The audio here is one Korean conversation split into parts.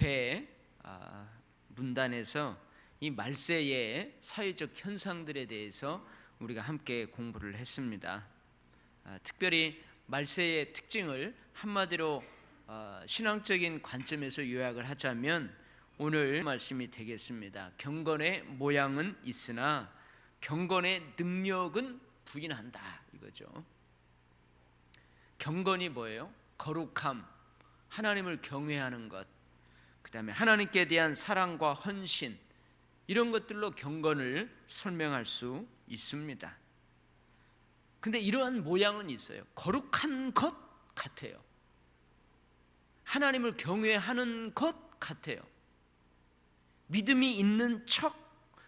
앞에 문단에서 이 말세의 사회적 현상들에 대해서 우리가 함께 공부를 했습니다. 특별히 말세의 특징을 한마디로 신앙적인 관점에서 요약을 하자면 오늘 말씀이 되겠습니다. 경건의 모양은 있으나 경건의 능력은 부인한다, 이거죠. 경건이 뭐예요? 거룩함, 하나님을 경외하는 것, 그 다음에 하나님께 대한 사랑과 헌신, 이런 것들로 경건을 설명할 수 있습니다. 근데 이러한 모양은 있어요. 거룩한 것 같아요. 하나님을 경외하는 것 같아요. 믿음이 있는 척,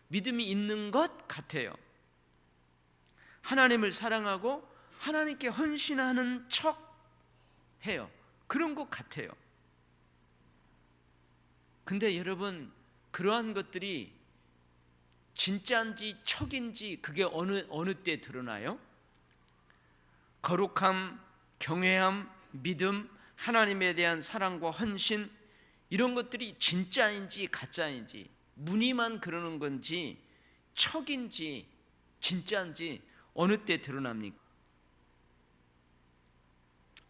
믿음이 있는 것 같아요. 하나님을 사랑하고 하나님께 헌신하는 척 해요. 그런 것 같아요. 근데 여러분, 그러한 것들이 진짜인지 척인지 그게 어느 때 드러나요? 거룩함, 경외함, 믿음, 하나님에 대한 사랑과 헌신, 이런 것들이 진짜인지 가짜인지, 무늬만 그러는 건지 척인지 진짜인지 어느 때 드러납니까?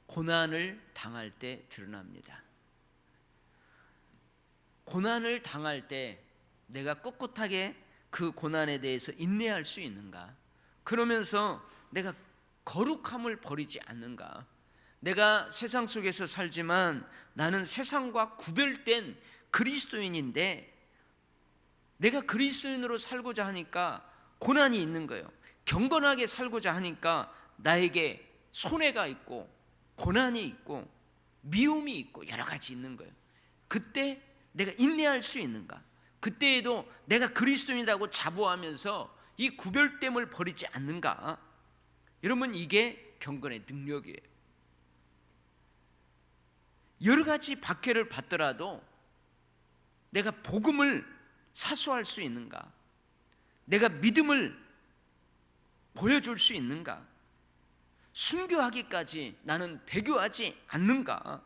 고난을 당할 때 드러납니다. 고난을 당할 때 내가 꿋꿋하게 그 고난에 대해서 인내할 수 있는가? 그러면서 내가 거룩함을 버리지 않는가? 내가 세상 속에서 살지만 나는 세상과 구별된 그리스도인인데 내가 그리스도인으로 살고자 하니까 고난이 있는 거예요. 경건하게 살고자 하니까 나에게 손해가 있고 고난이 있고 미움이 있고 여러 가지 있는 거예요. 그때 내가 인내할 수 있는가? 그때에도 내가 그리스도인이라고 자부하면서 이 구별됨을 버리지 않는가? 여러분, 이게 경건의 능력이에요. 여러 가지 박해를 받더라도 내가 복음을 사수할 수 있는가? 내가 믿음을 보여줄 수 있는가? 순교하기까지 나는 배교하지 않는가?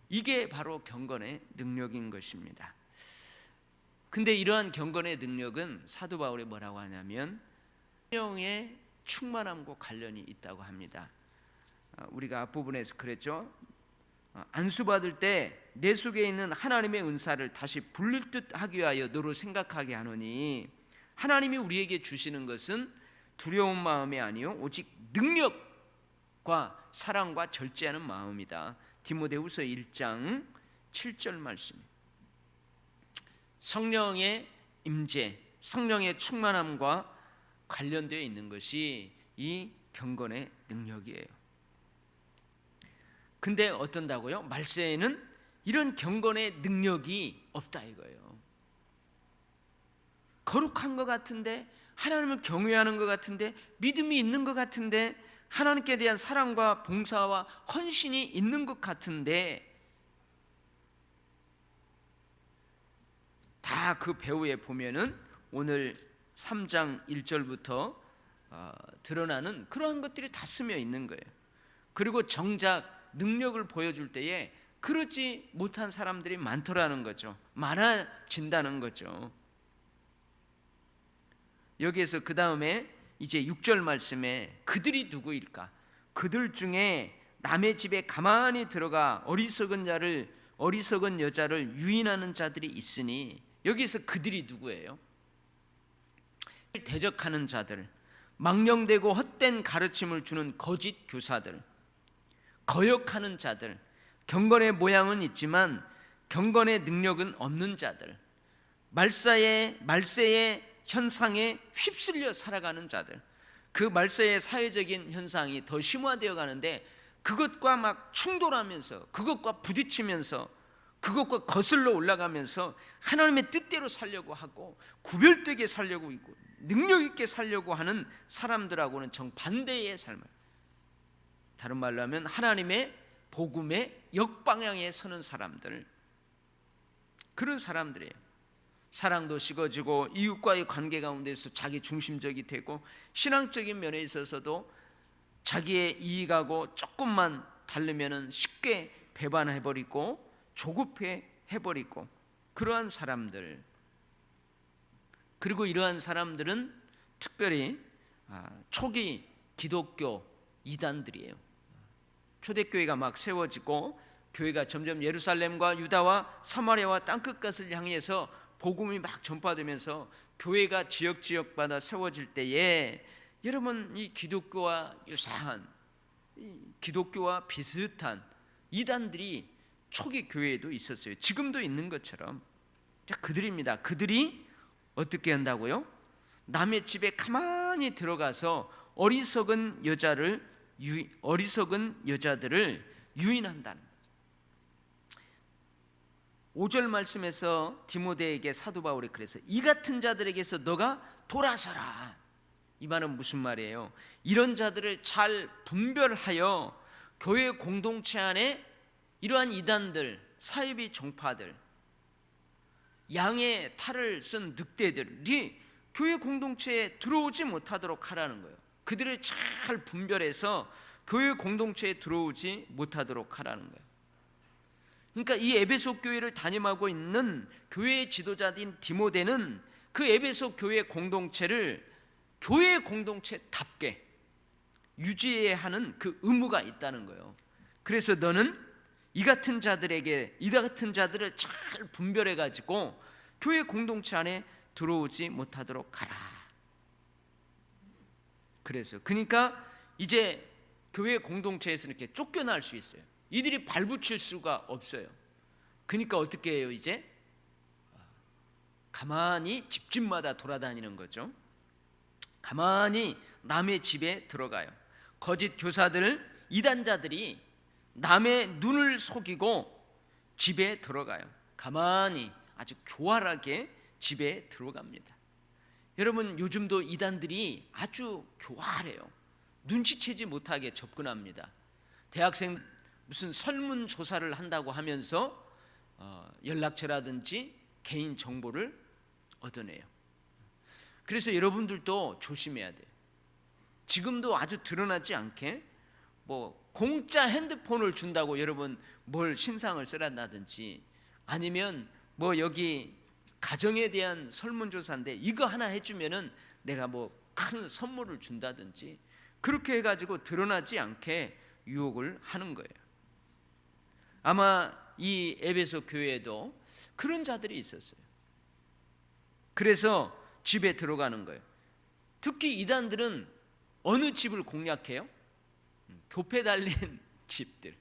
이게 바로 경건의 능력인 것입니다. 근데 이러한 경건의 능력은 사도 바울이 뭐라고 하냐면 성령의 충만함과 관련이 있다고 합니다. 우리가 앞부분에서 그랬죠. 안수받을 때 내 속에 있는 하나님의 은사를 다시 불릴 듯 하기 위하여 너로 생각하게 하노니, 하나님이 우리에게 주시는 것은 두려운 마음이 아니요 오직 능력과 사랑과 절제하는 마음이다. 디모데후서 1장 7절 말씀. 성령의 임재, 성령의 충만함과 관련되어 있는 것이 이 경건의 능력이에요. 근데 어떤다고요? 말세에는 이런 경건의 능력이 없다 이거예요. 거룩한 것 같은데, 하나님을 경외하는 것 같은데, 믿음이 있는 것 같은데, 하나님께 대한 사랑과 봉사와 헌신이 있는 것 같은데, 다 그 배후에 보면은 오늘 3장 1절부터 드러나는 그러한 것들이 다 스며 있는 거예요. 그리고 정작 능력을 보여줄 때에 그러지 못한 사람들이 많더라는 거죠. 많아진다는 거죠. 여기에서 그 다음에 이제 6절 말씀에 그들이 누구일까? 그들 중에 남의 집에 가만히 들어가 어리석은 여자를 유인하는 자들이 있으니, 여기서 그들이 누구예요? 대적하는 자들, 망령되고 헛된 가르침을 주는 거짓 교사들, 거역하는 자들, 경건의 모양은 있지만 경건의 능력은 없는 자들, 말세의 현상에 휩쓸려 살아가는 자들, 그 말세의 사회적인 현상이 더 심화되어 가는데 그것과 막 충돌하면서, 그것과 부딪히면서, 그것과 거슬러 올라가면서 하나님의 뜻대로 살려고 하고 구별되게 살려고 있고 능력 있게 살려고 하는 사람들하고는 정반대의 삶을, 다른 말로 하면 하나님의 복음의 역방향에 서는 사람들, 그런 사람들이에요. 사랑도 식어지고 이웃과의 관계 가운데서 자기 중심적이 되고 신앙적인 면에 있어서도 자기의 이익하고 조금만 다르면은 쉽게 배반해버리고 조급해 해버리고 그러한 사람들, 그리고 이러한 사람들은 특별히 초기 기독교 이단들이에요. 초대교회가 막 세워지고 교회가 점점 예루살렘과 유다와 사마리아와 땅끝까지 향해서 복음이 막 전파되면서 교회가 지역마다 세워질 때에 여러분, 이 기독교와 유사한, 기독교와 비슷한 이단들이 초기 교회에도 있었어요. 지금도 있는 것처럼. 자, 그들입니다. 그들이 어떻게 한다고요? 남의 집에 가만히 들어가서 어리석은 여자들을 유인한다는 거죠. 5절 말씀에서 디모데에게 사도 바울이 그래서 이 같은 자들에게서 너가 돌아서라. 이 말은 무슨 말이에요? 이런 자들을 잘 분별하여 교회 공동체 안에 이러한 이단들, 사이비 종파들, 양의 탈을 쓴 늑대들이 교회 공동체에 들어오지 못하도록 하라는 거예요. 그들을 잘 분별해서 교회 공동체에 들어오지 못하도록 하라는 거예요. 그러니까 이 에베소 교회를 담임하고 있는 교회의 지도자인 디모데는 그 에베소 교회 공동체를 교회 공동체답게 유지해야 하는 그 의무가 있다는 거예요. 그래서 너는 이 같은 자들을 잘 분별해 가지고 교회 공동체 안에 들어오지 못하도록 하라. 그러니까 이제 교회 공동체에서 이렇게 쫓겨날 수 있어요. 이들이 발붙일 수가 없어요. 그러니까 어떻게 해요? 이제 가만히 집집마다 돌아다니는 거죠. 가만히 남의 집에 들어가요. 거짓 교사들, 이단자들이 남의 눈을 속이고 집에 들어가요. 가만히 아주 교활하게 집에 들어갑니다. 여러분, 요즘도 이단들이 아주 교활해요. 눈치채지 못하게 접근합니다. 대학생 무슨 설문조사를 한다고 하면서 연락처라든지 개인 정보를 얻어내요. 그래서 여러분들도 조심해야 돼요. 지금도 아주 드러나지 않게 공짜 핸드폰을 준다고 여러분 뭘 신상을 쓰란다든지, 아니면 여기 가정에 대한 설문조사인데 이거 하나 해주면은 내가 큰 선물을 준다든지, 그렇게 해가지고 드러나지 않게 유혹을 하는 거예요. 아마 이 에베소 교회에도 그런 자들이 있었어요. 그래서 집에 들어가는 거예요. 특히 이단들은 어느 집을 공략해요? 교패 달린 집들,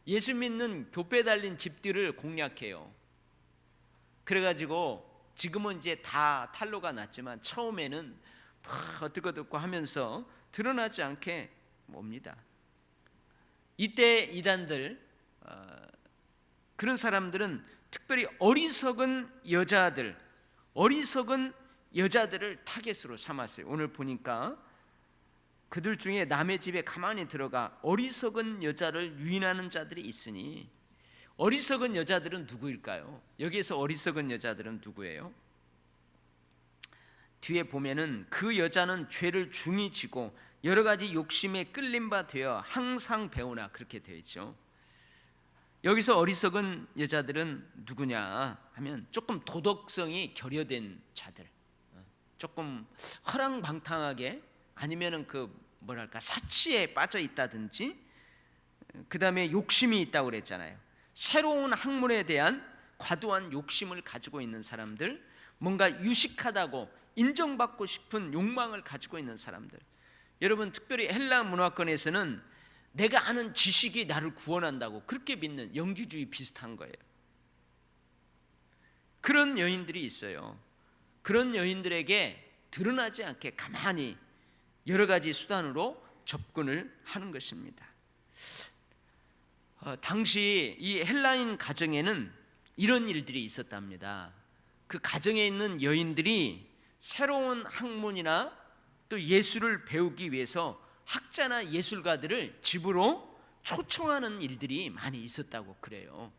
예수 믿는 교패 달린 집들을 공략해요. 그래가지고 지금은 이제 다 탄로가 났지만 처음에는 막 어떻고 하면서 드러나지 않게 옵니다. 이때 이단들, 그런 사람들은 특별히 어리석은 여자들을 타겟으로 삼았어요. 오늘 보니까 그들 중에 남의 집에 가만히 들어가 어리석은 여자를 유인하는 자들이 있으니, 어리석은 여자들은 누구일까요? 여기에서 어리석은 여자들은 누구예요? 뒤에 보면은 그 여자는 죄를 중히 지고 여러 가지 욕심에 끌린 바 되어 항상 배우나, 그렇게 되어 있죠. 여기서 어리석은 여자들은 누구냐 하면 조금 도덕성이 결여된 자들, 조금 허랑방탕하게, 아니면은 사치에 빠져 있다든지, 그 다음에 욕심이 있다고 그랬잖아요. 새로운 학문에 대한 과도한 욕심을 가지고 있는 사람들, 뭔가 유식하다고 인정받고 싶은 욕망을 가지고 있는 사람들. 여러분, 특별히 헬라 문화권에서는 내가 아는 지식이 나를 구원한다고 그렇게 믿는 영지주의 비슷한 거예요. 그런 여인들이 있어요. 그런 여인들에게 드러나지 않게 가만히 여러 가지 수단으로 접근을 하는 것입니다. 당시 이 헬라인 가정에는 이런 일들이 있었답니다. 그 가정에 있는 여인들이 새로운 학문이나 또 예술을 배우기 위해서 학자나 예술가들을 집으로 초청하는 일들이 많이 있었다고 그래요.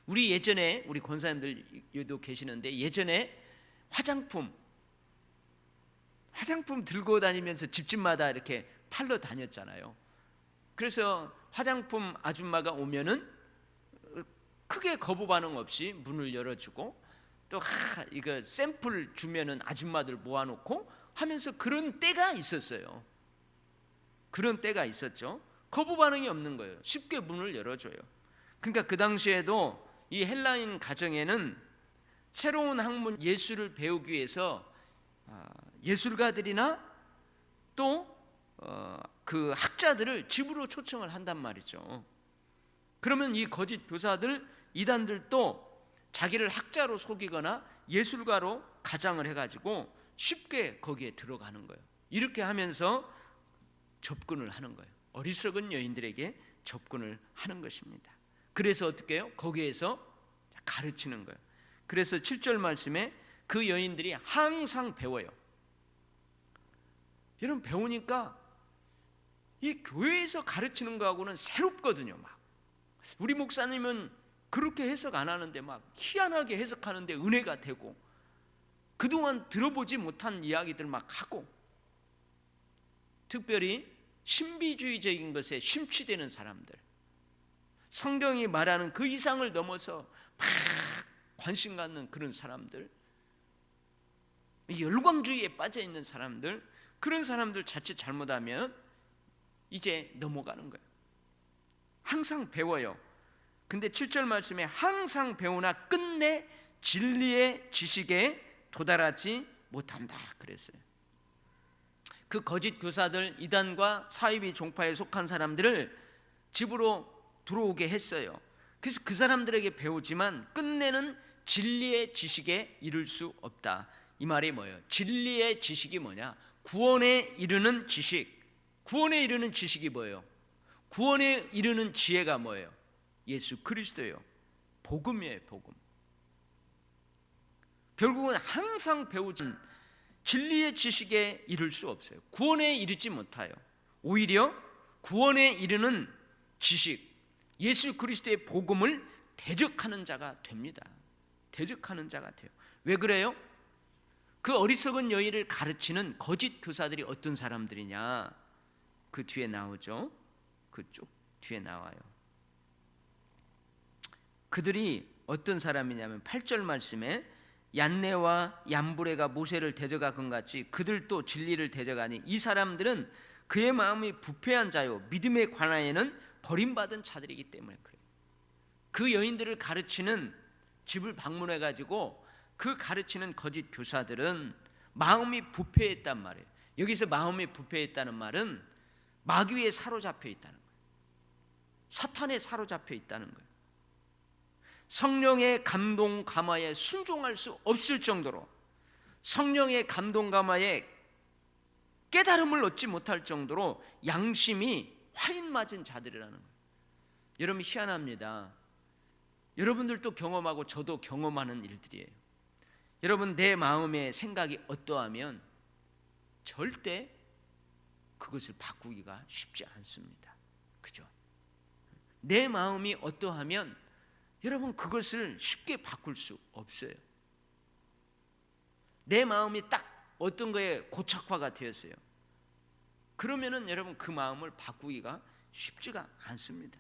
우리 예전에, 우리 권사님들도 계시는데, 예전에 화장품 들고 다니면서 집집마다 이렇게 팔러 다녔잖아요. 그래서 화장품 아줌마가 오면은 크게 거부 반응 없이 문을 열어주고, 또 이거 샘플 주면은 아줌마들 모아놓고 하면서 그런 때가 있었어요. 그런 때가 있었죠. 거부 반응이 없는 거예요. 쉽게 문을 열어줘요. 그러니까 그 당시에도 이 헬라인 가정에는 새로운 학문 예술을 배우기 위해서 예술가들이나 또 그 학자들을 집으로 초청을 한단 말이죠. 그러면 이 거짓 교사들, 이단들도 자기를 학자로 속이거나 예술가로 가장을 해가지고 쉽게 거기에 들어가는 거예요. 이렇게 하면서 접근을 하는 거예요. 어리석은 여인들에게 접근을 하는 것입니다. 그래서 어떻게 해요? 거기에서 가르치는 거예요. 그래서 7절 말씀에 그 여인들이 항상 배워요. 여러분, 배우니까 이 교회에서 가르치는 거하고는 새롭거든요. 막 우리 목사님은 그렇게 해석 안 하는데 막 희한하게 해석하는데 은혜가 되고, 그동안 들어보지 못한 이야기들 막 하고, 특별히 신비주의적인 것에 심취되는 사람들, 성경이 말하는 그 이상을 넘어서 막 관심 갖는 그런 사람들, 열광주의에 빠져 있는 사람들, 그런 사람들 자칫 잘못하면 이제 넘어가는 거예요. 항상 배워요. 근데 7절 말씀에 항상 배우나 끝내 진리의 지식에 도달하지 못한다 그랬어요. 그 거짓 교사들, 이단과 사이비 종파에 속한 사람들을 집으로 들어오게 했어요. 그래서 그 사람들에게 배우지만 끝내는 진리의 지식에 이를 수 없다. 이 말이 뭐예요? 진리의 지식이 뭐냐? 구원에 이르는 지식. 구원에 이르는 지식이 뭐예요? 구원에 이르는 지혜가 뭐예요? 예수 그리스도예요. 복음이에요. 복음. 결국은 항상 배우진 진리의 지식에 이를 수 없어요. 구원에 이르지 못해요. 오히려 구원에 이르는 지식, 예수 그리스도의 복음을 대적하는 자가 됩니다. 대적하는 자가 돼요. 왜 그래요? 그 어리석은 여인을 가르치는 거짓 교사들이 어떤 사람들이냐? 그 뒤에 나오죠. 그쪽 뒤에 나와요. 그들이 어떤 사람이냐면 8절 말씀에 얀네와 얀브레가 모세를 대적하건 같이 그들도 진리를 대적하니 이 사람들은 그의 마음이 부패한 자요 믿음에 관하여는 버림받은 자들이기 때문에 그래요. 그 여인들을 가르치는 집을 방문해 가지고 그 가르치는 거짓 교사들은 마음이 부패했단 말이에요. 여기서 마음이 부패했다는 말은 마귀에 사로잡혀 있다는 거예요. 사탄에 사로잡혀 있다는 거예요. 성령의 감동 감화에 순종할 수 없을 정도로, 성령의 감동 감화에 깨달음을 얻지 못할 정도로 양심이 화인 맞은 자들이라는 거예요. 여러분, 희한합니다. 여러분들도 경험하고 저도 경험하는 일들이에요. 여러분, 내 마음의 생각이 어떠하면 절대 그것을 바꾸기가 쉽지 않습니다. 그죠? 내 마음이 어떠하면 여러분 그것을 쉽게 바꿀 수 없어요. 내 마음이 딱 어떤 거에 고착화가 되었어요. 그러면은 여러분 그 마음을 바꾸기가 쉽지가 않습니다.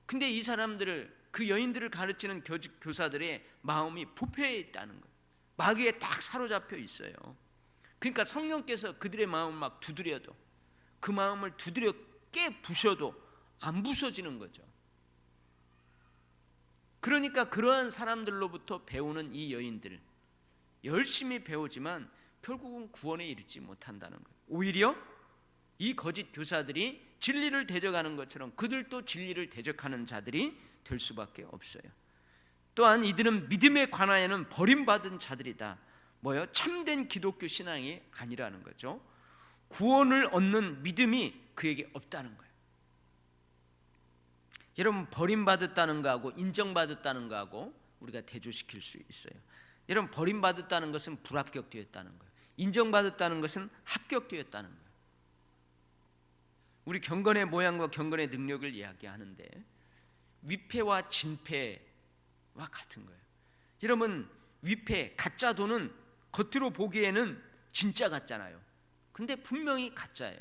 근데 이 사람들을, 그 여인들을 가르치는 교사들의 마음이 부패해 있다는 거예요. 마귀에 딱 사로잡혀 있어요. 그러니까 성령께서 그들의 마음을 막 두드려도, 그 마음을 두드려 깨 부셔도 안 부서지는 거죠. 그러니까 그러한 사람들로부터 배우는 이 여인들, 열심히 배우지만 결국은 구원에 이르지 못한다는 거예요. 오히려 이 거짓 교사들이 진리를 대적하는 것처럼 그들도 진리를 대적하는 자들이 될 수밖에 없어요. 또한 이들은 믿음에 관하여는 버림받은 자들이다. 뭐요? 참된 기독교 신앙이 아니라는 거죠. 구원을 얻는 믿음이 그에게 없다는 거예요. 여러분, 버림받았다는 거하고 인정받았다는 거하고 우리가 대조시킬 수 있어요. 여러분, 버림받았다는 것은 불합격되었다는 거예요. 인정받았다는 것은 합격되었다는 거예요. 우리 경건의 모양과 경건의 능력을 이야기하는데 위패와 진패와 같은 거예요. 여러분, 위패, 가짜 돈은 겉으로 보기에는 진짜 같잖아요. 근데 분명히 가짜예요.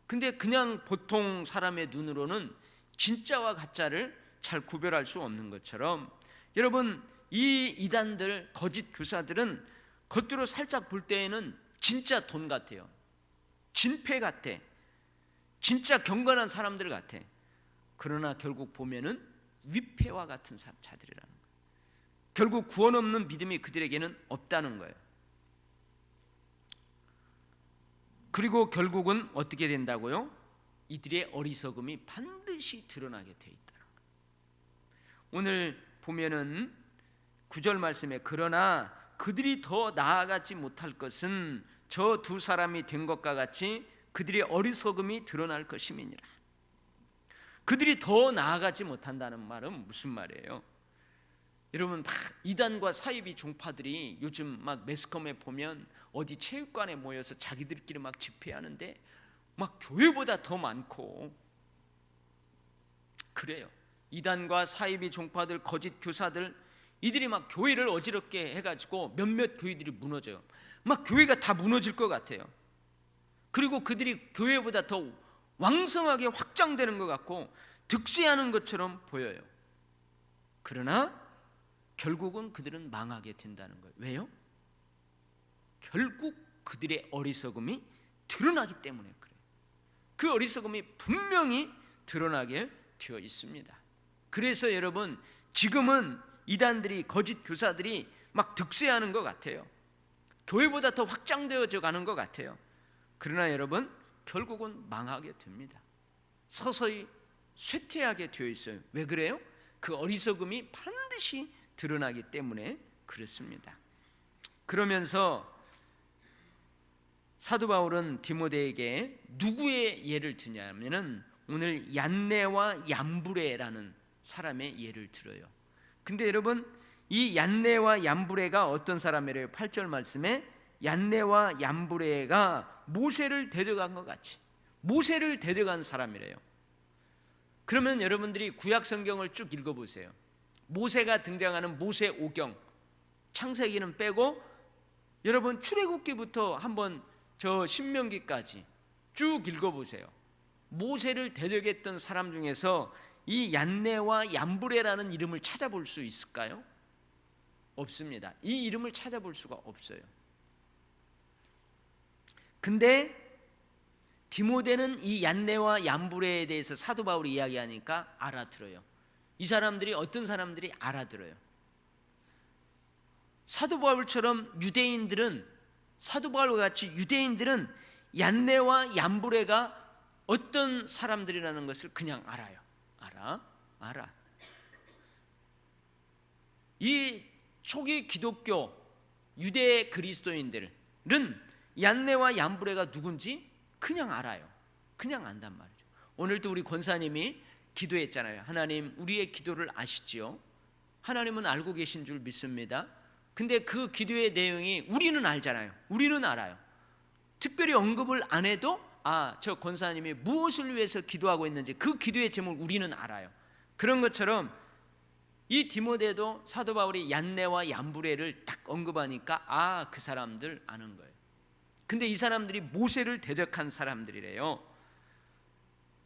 근데 그냥 보통 사람의 눈으로는 진짜와 가짜를 잘 구별할 수 없는 것처럼, 여러분, 이 이단들, 거짓 교사들은 겉으로 살짝 볼 때에는 진짜 돈 같아요. 진패 같아. 진짜 경건한 사람들 같아. 그러나 결국 보면은 위패와 같은 자들이라는 거예요. 결국 구원 없는 믿음이 그들에게는 없다는 거예요. 그리고 결국은 어떻게 된다고요? 이들의 어리석음이 반드시 드러나게 돼 있다는 거예요. 오늘 보면은 9절 말씀에 그러나 그들이 더 나아가지 못할 것은 저 두 사람이 된 것과 같이 그들의 어리석음이 드러날 것임이니라. 그들이 더 나아가지 못한다는 말은 무슨 말이에요? 여러분, 이단과 사이비 종파들이 요즘 막 매스컴에 보면 어디 체육관에 모여서 자기들끼리 막 집회하는데 막 교회보다 더 많고 그래요. 이단과 사이비 종파들, 거짓 교사들, 이들이 막 교회를 어지럽게 해가지고 몇몇 교회들이 무너져요. 막 교회가 다 무너질 것 같아요. 그리고 그들이 교회보다 더 왕성하게 확장되는 것 같고 득세하는 것처럼 보여요. 그러나 결국은 그들은 망하게 된다는 거예요. 왜요? 결국 그들의 어리석음이 드러나기 때문에 그래요. 그 어리석음이 분명히 드러나게 되어 있습니다. 그래서 여러분, 지금은 이단들이, 거짓 교사들이 막 득세하는 것 같아요. 교회보다 더 확장되어져 가는 것 같아요. 그러나 여러분, 결국은 망하게 됩니다. 서서히 쇠퇴하게 되어 있어요. 왜 그래요? 그 어리석음이 반드시 드러나기 때문에 그렇습니다. 그러면서 사도 바울은 디모데에게 누구의 예를 드냐면은 오늘 얀네와 얀브레라는 사람의 예를 들어요. 근데 여러분, 이 얀네와 얀브레가 어떤 사람이래요? 8절 말씀에 얀네와 얀브레가 모세를 데려간 것 같이 모세를 데려간 사람이래요. 그러면 여러분들이 구약 성경을 쭉 읽어보세요. 모세가 등장하는 모세 오경, 창세기는 빼고 여러분 출애굽기부터 한번 저 신명기까지 쭉 읽어보세요. 모세를 대적했던 사람 중에서 이 얀네와 얀브레라는 이름을 찾아볼 수 있을까요? 없습니다. 이 이름을 찾아볼 수가 없어요. 근데 디모데는 이 얀네와 얀브레에 대해서 사도 바울이 이야기하니까 알아들어요. 이 사람들이 어떤 사람들이 알아들어요. 사도 바울처럼 유대인들은, 사도 바울과 같이 유대인들은 얀네와 얀브레가 어떤 사람들이라는 것을 그냥 알아요. 알아. 이 초기 기독교 유대 그리스도인들은 얀네와 얀브레가 누군지 그냥 알아요. 그냥 안단 말이죠. 오늘도 우리 권사님이 기도했잖아요. 하나님, 우리의 기도를 아시지요? 하나님은 알고 계신 줄 믿습니다. 근데 그 기도의 내용이 우리는 알잖아요. 우리는 알아요. 특별히 언급을 안 해도 저 권사님이 무엇을 위해서 기도하고 있는지 그 기도의 제목을 우리는 알아요. 그런 것처럼 이 디모데도 사도 바울이 얀네와 얀브레를 딱 언급하니까 그 사람들 아는 거예요. 근데 이 사람들이 모세를 대적한 사람들이래요.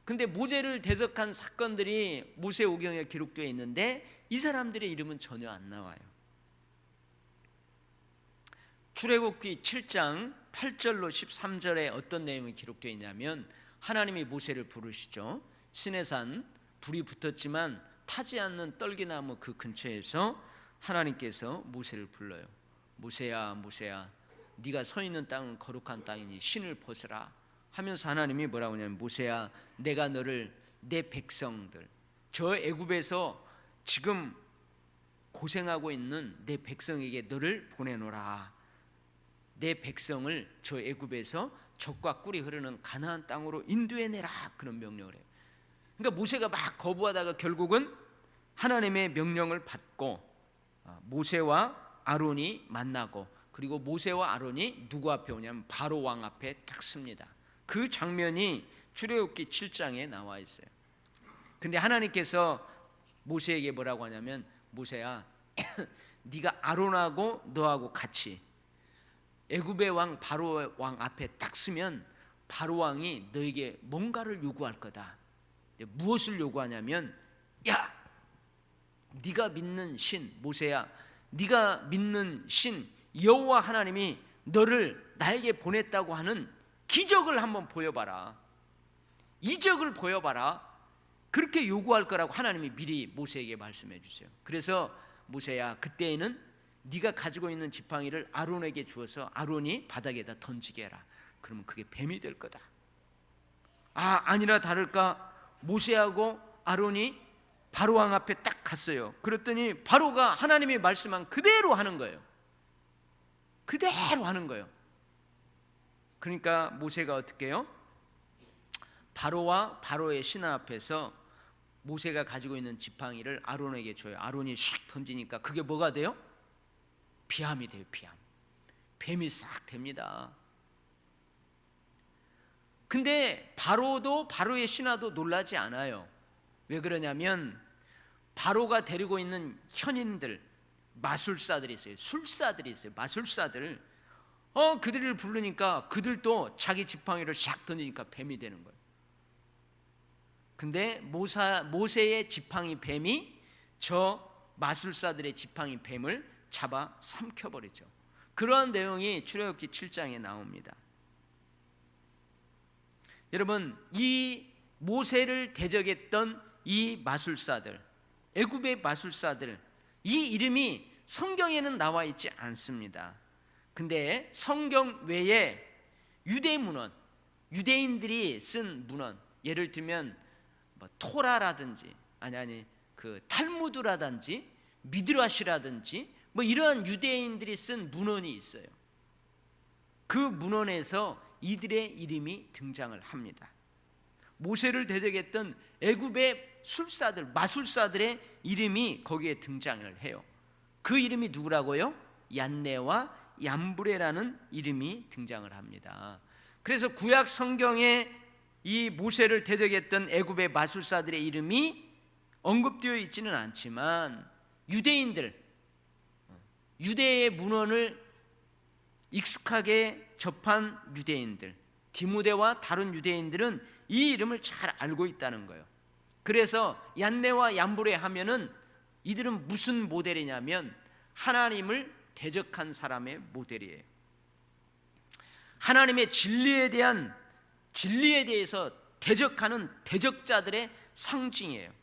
근데 모세를 대적한 사건들이 모세오경에 기록되어 있는데 이 사람들의 이름은 전혀 안 나와요. 출애굽기 7장 8절로 13절에 어떤 내용이 기록되어 있냐면 하나님이 모세를 부르시죠. 시내산 불이 붙었지만 타지 않는 떨기나무 그 근처에서 하나님께서 모세를 불러요. 모세야, 모세야, 네가 서 있는 땅은 거룩한 땅이니 신을 벗으라 하면서 하나님이 뭐라고 하냐면 모세야, 내가 너를 내 백성들, 저 애굽에서 지금 고생하고 있는 내 백성에게 너를 보내노라. 내 백성을 저 애굽에서 젖과 꿀이 흐르는 가나안 땅으로 인도해내라. 그런 명령을 해요. 그러니까 모세가 막 거부하다가 결국은 하나님의 명령을 받고 모세와 아론이 만나고, 그리고 모세와 아론이 누구 앞에 오냐면 바로 왕 앞에 딱 섭니다. 그 장면이 출애굽기 7장에 나와 있어요. 근데 하나님께서 모세에게 뭐라고 하냐면 모세야, 네가 아론하고 너하고 같이 애굽의 왕 바로 왕 앞에 딱 서면 바로 왕이 너에게 뭔가를 요구할 거다. 무엇을 요구하냐면, 야, 네가 믿는 신 모세야, 네가 믿는 신 여호와 하나님이 너를 나에게 보냈다고 하는 기적을 한번 보여봐라. 이적을 보여봐라. 그렇게 요구할 거라고 하나님이 미리 모세에게 말씀해 주세요. 그래서 모세야, 그때에는 네가 가지고 있는 지팡이를 아론에게 주어서 아론이 바닥에다 던지게 해라. 그러면 그게 뱀이 될 거다. 아니나 다를까 모세하고 아론이 바로 왕 앞에 딱 갔어요. 그랬더니 바로가 하나님이 말씀한 그대로 하는 거예요. 그대로 하는 거예요. 그러니까 모세가 어떻게 해요? 바로와 바로의 신하 앞에서 모세가 가지고 있는 지팡이를 아론에게 줘요. 아론이 슉 던지니까 그게 뭐가 돼요? 비암이 돼요. 비암. 뱀이 싹 됩니다. 근데 바로도 바로의 신하도 놀라지 않아요. 왜 그러냐면 바로가 데리고 있는 현인들, 마술사들이 있어요. 술사들이 있어요. 마술사들. 그들을 부르니까 그들도 자기 지팡이를 샥 던지니까 뱀이 되는 거예요. 근데 모세의 지팡이 뱀이 저 마술사들의 지팡이 뱀을 잡아 삼켜버리죠. 그러한 내용이 출애굽기 7장에 나옵니다. 여러분, 이 모세를 대적했던 이 마술사들, 애굽의 마술사들, 이 이름이 성경에는 나와 있지 않습니다. 근데 성경 외에 유대 문헌, 유대인들이 쓴 문헌, 예를 들면 토라라든지 그 탈무드라든지 미드라시라든지 이러한 유대인들이 쓴 문헌이 있어요. 그 문헌에서 이들의 이름이 등장을 합니다. 모세를 대적했던 애굽의 술사들, 마술사들의 이름이 거기에 등장을 해요. 그 이름이 누구라고요? 얀네와 얌브레라는 이름이 등장을 합니다. 그래서 구약 성경에 이 모세를 대적했던 애굽의 마술사들의 이름이 언급되어 있지는 않지만 유대인들, 유대의 문헌을 익숙하게 접한 유대인들, 디모데와 다른 유대인들은 이 이름을 잘 알고 있다는 거예요. 그래서 얀네와 얌브레 하면은 이들은 무슨 모델이냐면 하나님을 대적한 사람의 모델이에요. 하나님의 진리에 대해서 대적하는 대적자들의 상징이에요.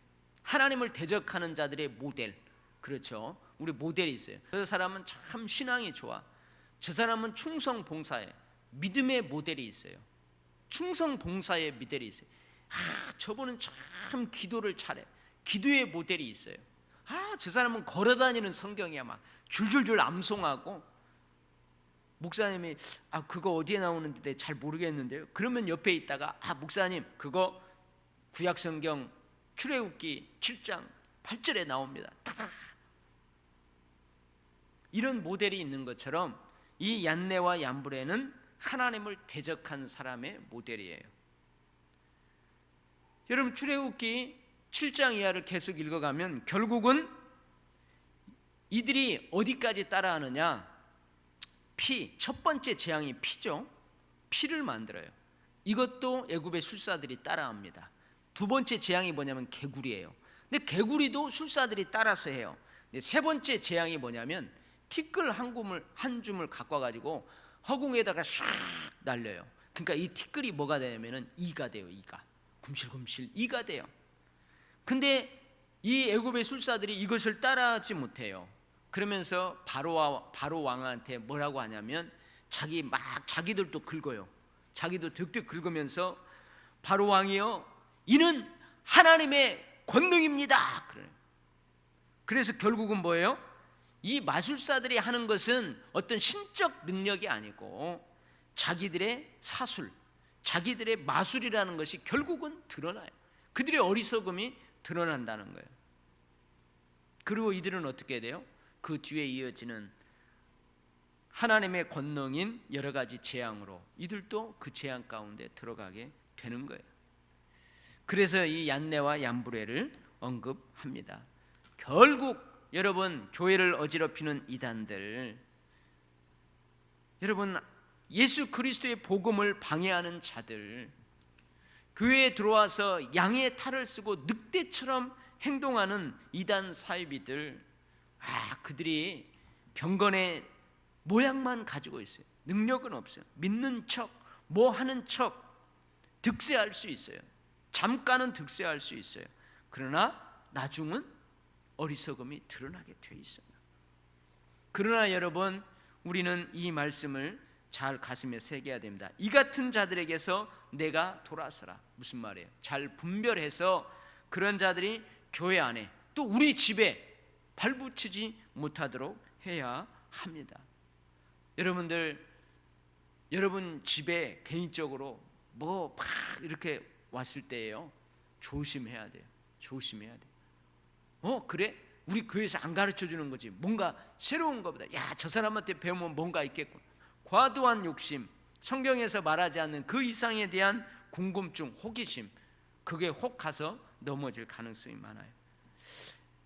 하나님을 대적하는 자들의 모델. 그렇죠. 우리 모델이 있어요. 저 사람은 참 신앙이 좋아. 저 사람은 충성 봉사해. 믿음의 모델이 있어요. 충성 봉사의 모델이 있어요. 저분은 참 기도를 잘해. 기도의 모델이 있어요. 저 사람은 걸어다니는 성경이야. 막 줄줄줄 암송하고. 목사님이 그거 어디에 나오는데 잘 모르겠는데요. 그러면 옆에 있다가 목사님 그거 구약성경 출애굽기 7장 8절에 나옵니다. 이런 모델이 있는 것처럼 이 얀네와 얌브레는 하나님을 대적한 사람의 모델이에요. 여러분, 출애굽기 7장 이하를 계속 읽어가면 결국은 이들이 어디까지 따라하느냐? 첫 번째 재앙이 피죠. 피를 만들어요. 이것도 애굽의 술사들이 따라합니다. 두 번째 재앙이 뭐냐면 개구리예요. 근데 개구리도 술사들이 따라서 해요. 근데 세 번째 재앙이 뭐냐면 티끌 한 줌을 갖고 와가지고 허공에다가 샥 날려요. 그러니까 이 티끌이 뭐가 되냐면은 이가 돼요. 이가 굼실굼실 이가 돼요. 근데 이 애굽의 술사들이 이것을 따라하지 못해요. 그러면서 바로 왕한테 뭐라고 하냐면 자기들도 긁어요. 자기도 득득 긁으면서 바로 왕이요, 이는 하나님의 권능입니다. 그래요. 그래서 결국은 뭐예요? 이 마술사들이 하는 것은 어떤 신적 능력이 아니고 자기들의 사술, 자기들의 마술이라는 것이 결국은 드러나요. 그들의 어리석음이 드러난다는 거예요. 그리고 이들은 어떻게 돼요? 그 뒤에 이어지는 하나님의 권능인 여러 가지 재앙으로 이들도 그 재앙 가운데 들어가게 되는 거예요. 그래서 이 얀네와 얌브레를 언급합니다. 결국 여러분, 교회를 어지럽히는 이단들, 여러분 예수 그리스도의 복음을 방해하는 자들, 교회에 들어와서 양의 탈을 쓰고 늑대처럼 행동하는 이단 사이비들, 그들이 경건의 모양만 가지고 있어요. 능력은 없어요. 믿는 척, 뭐 하는 척 득세할 수 있어요. 잠깐은 득세할 수 있어요. 그러나 나중은 어리석음이 드러나게 돼 있어요. 그러나 여러분, 우리는 이 말씀을 잘 가슴에 새겨야 됩니다. 이 같은 자들에게서 내가 돌아서라. 무슨 말이에요? 잘 분별해서 그런 자들이 교회 안에 또 우리 집에 발붙이지 못하도록 해야 합니다. 여러분들, 여러분 집에 개인적으로 뭐 막 이렇게 왔을 때예요, 조심해야 돼요. 조심해야 돼요. 그래? 우리 교회에서 안 가르쳐 주는 거지. 뭔가 새로운 것보다, 저 사람한테 배우면 뭔가 있겠군. 과도한 욕심, 성경에서 말하지 않는 그 이상에 대한 궁금증, 호기심, 그게 혹 가서 넘어질 가능성이 많아요.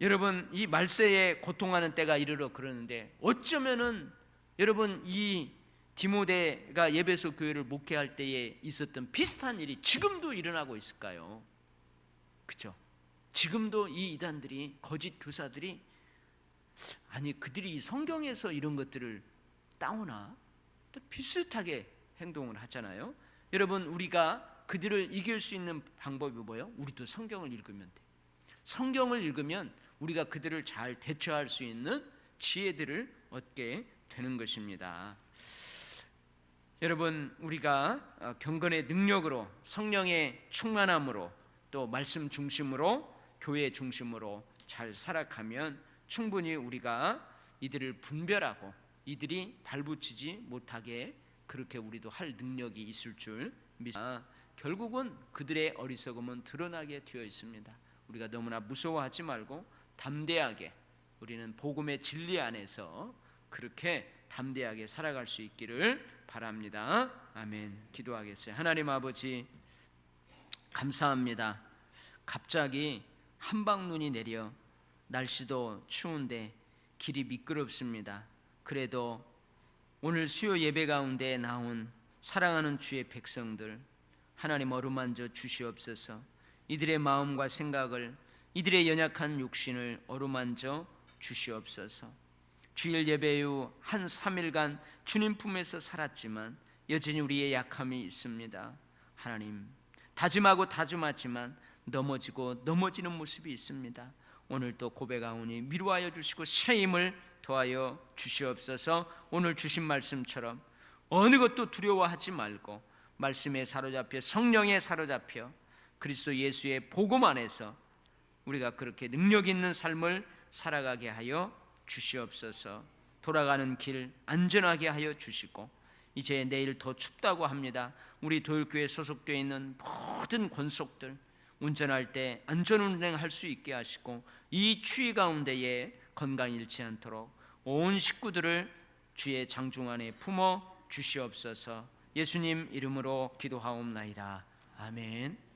여러분, 이 말세에 고통하는 때가 이르러 그러는데, 어쩌면은 여러분, 이 디모데가 예배소 교회를 목회할 때에 있었던 비슷한 일이 지금도 일어나고 있을까요? 그렇죠? 지금도 이 이단들이, 거짓 교사들이, 그들이 성경에서 이런 것들을 따오나 비슷하게 행동을 하잖아요. 여러분, 우리가 그들을 이길 수 있는 방법이 뭐예요? 우리도 성경을 읽으면 돼. 성경을 읽으면 우리가 그들을 잘 대처할 수 있는 지혜들을 얻게 되는 것입니다. 여러분, 우리가 경건의 능력으로, 성령의 충만함으로, 또 말씀 중심으로, 교회 중심으로 잘 살아가면 충분히 우리가 이들을 분별하고 이들이 발붙이지 못하게 그렇게 우리도 할 능력이 있을 줄 믿습니다. 결국은 그들의 어리석음은 드러나게 되어 있습니다. 우리가 너무나 무서워하지 말고 담대하게, 우리는 복음의 진리 안에서 그렇게 담대하게 살아갈 수 있기를 바랍니다. 아멘. 기도하겠어요. 하나님 아버지, 감사합니다. 갑자기 한방눈이 내려 날씨도 추운데 길이 미끄럽습니다. 그래도 오늘 수요 예배 가운데 나온 사랑하는 주의 백성들, 하나님 어루만져 주시옵소서. 이들의 마음과 생각을, 이들의 연약한 육신을 어루만져 주시옵소서. 주일 예배 후 한 3일간 주님 품에서 살았지만 여전히 우리의 약함이 있습니다. 하나님, 다짐하고 다짐하지만 넘어지고 넘어지는 모습이 있습니다. 오늘도 고백하오니 위로하여 주시고 새 힘을 더하여 주시옵소서. 오늘 주신 말씀처럼 어느 것도 두려워하지 말고 말씀에 사로잡혀, 성령에 사로잡혀 그리스도 예수의 복음 안에서 우리가 그렇게 능력 있는 삶을 살아가게 하여 주시옵소서. 돌아가는 길 안전하게 하여 주시고, 이제 내일 더 춥다고 합니다. 우리 도율교회 소속되어 있는 모든 권속들 운전할 때 안전운행할 수 있게 하시고, 이 추위 가운데에 건강 잃지 않도록 온 식구들을 주의 장중 안에 품어 주시옵소서. 예수님 이름으로 기도하옵나이다. 아멘.